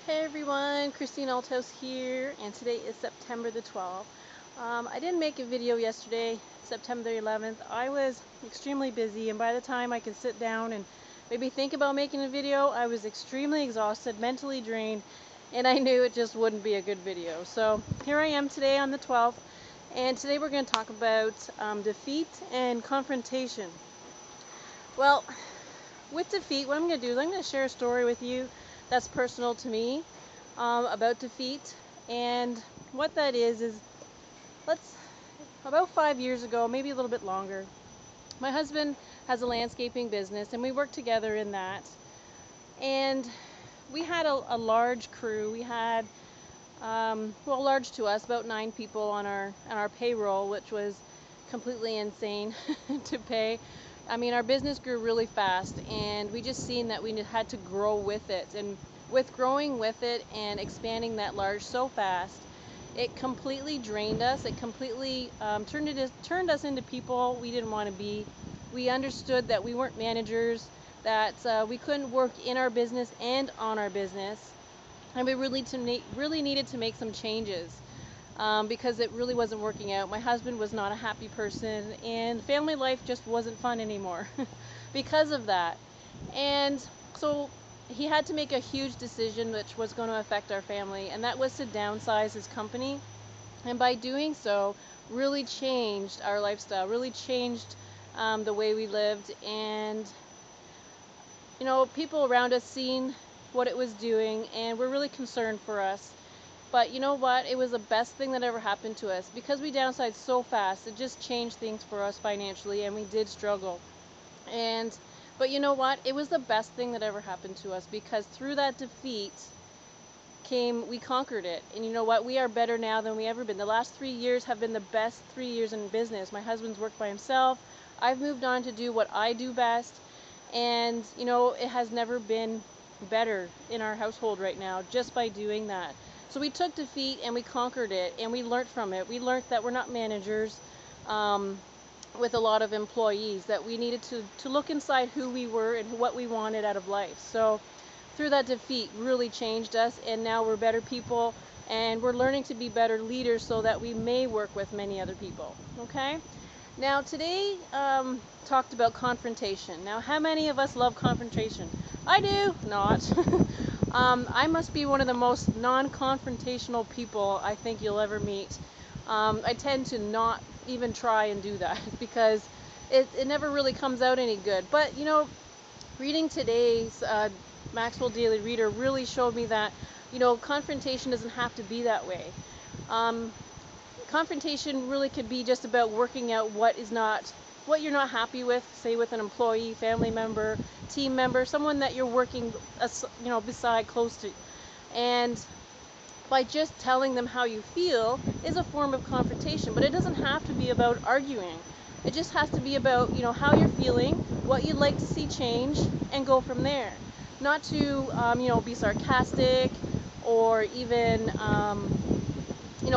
Hey everyone, Christine Althouse here, and today is September the 12th. I didn't make a video yesterday, September 11th. I was extremely busy, and by the time I could sit down and maybe think about making a video, I was extremely exhausted, mentally drained, and I knew it just wouldn't be a good video. So here I am today on the 12th, and today we're going to talk about defeat and confrontation. Well, with defeat, what I'm going to do is I'm going to share a story with you that's personal to me about defeat. And what that is about 5 years ago, maybe a little bit longer, my husband has a landscaping business and we work together in that. And we had a large crew. We had, large to us, about 9 people on our payroll, which was completely insane to pay. I mean, our business grew really fast, and we just seen that we had to grow with it. And with growing with it and expanding that large so fast, it completely drained us. It completely turned us into people we didn't want to be. We understood that we weren't managers, that we couldn't work in our business and on our business, and we really needed to make some changes. Because it really wasn't working out. My husband was not a happy person, and family life just wasn't fun anymore because of that. And so he had to make a huge decision which was going to affect our family, and that was to downsize his company. And by doing so, really changed our lifestyle, really changed the way we lived. And people around us seen what it was doing and were really concerned for us. But you know what? It was the best thing that ever happened to us because we downsized so fast. It just changed things for us financially, and we did struggle. But you know what? It was the best thing that ever happened to us because through that defeat we conquered it. And you know what? We are better now than we ever been. The last 3 years have been the best 3 years in business. My husband's worked by himself. I've moved on to do what I do best. And it has never been better in our household right now just by doing that. So we took defeat and we conquered it, and we learned from it. We learned that we're not managers with a lot of employees, that we needed to look inside who we were and what we wanted out of life. So through that defeat really changed us, and now we're better people, and we're learning to be better leaders so that we may work with many other people. Okay? Now today talked about confrontation. Now how many of us love confrontation? I do not. I must be one of the most non-confrontational people I think you'll ever meet. I tend to not even try and do that because it never really comes out any good. But reading today's Maxwell Daily Reader really showed me that confrontation doesn't have to be that way. Confrontation really could be just about working out what you're not happy with, say with an employee, family member, team member, someone that you're working beside, close to. And by just telling them how you feel is a form of confrontation, but it doesn't have to be about arguing. It just has to be about how you're feeling, what you'd like to see change, and go from there. Not to be sarcastic or even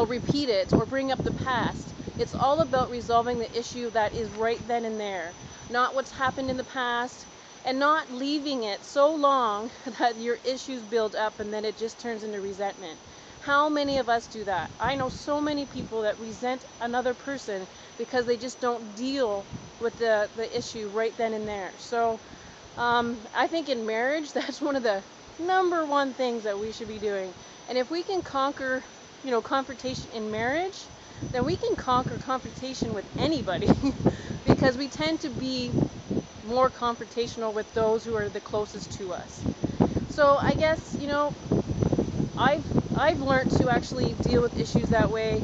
repeat it or bring up the past. It's all about resolving the issue that is right then and there, not what's happened in the past, and not leaving it so long that your issues build up and then it just turns into resentment. How many of us do that? I know so many people that resent another person because they just don't deal with the issue right then and there. So I think in marriage, that's one of the number one things that we should be doing. And if we can conquer confrontation in marriage, then we can conquer confrontation with anybody because we tend to be more confrontational with those who are the closest to us. So I guess I've learned to actually deal with issues that way,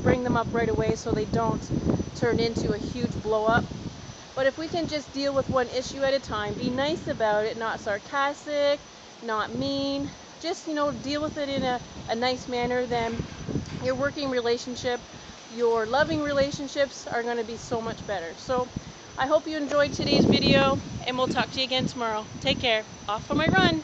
bring them up right away so they don't turn into a huge blow up. But if we can just deal with one issue at a time, be nice about it, not sarcastic, not mean, just deal with it in a nice manner, then your working relationship, your loving relationships are going to be so much better. So I hope you enjoyed today's video, and we'll talk to you again tomorrow. Take care. Off for my run.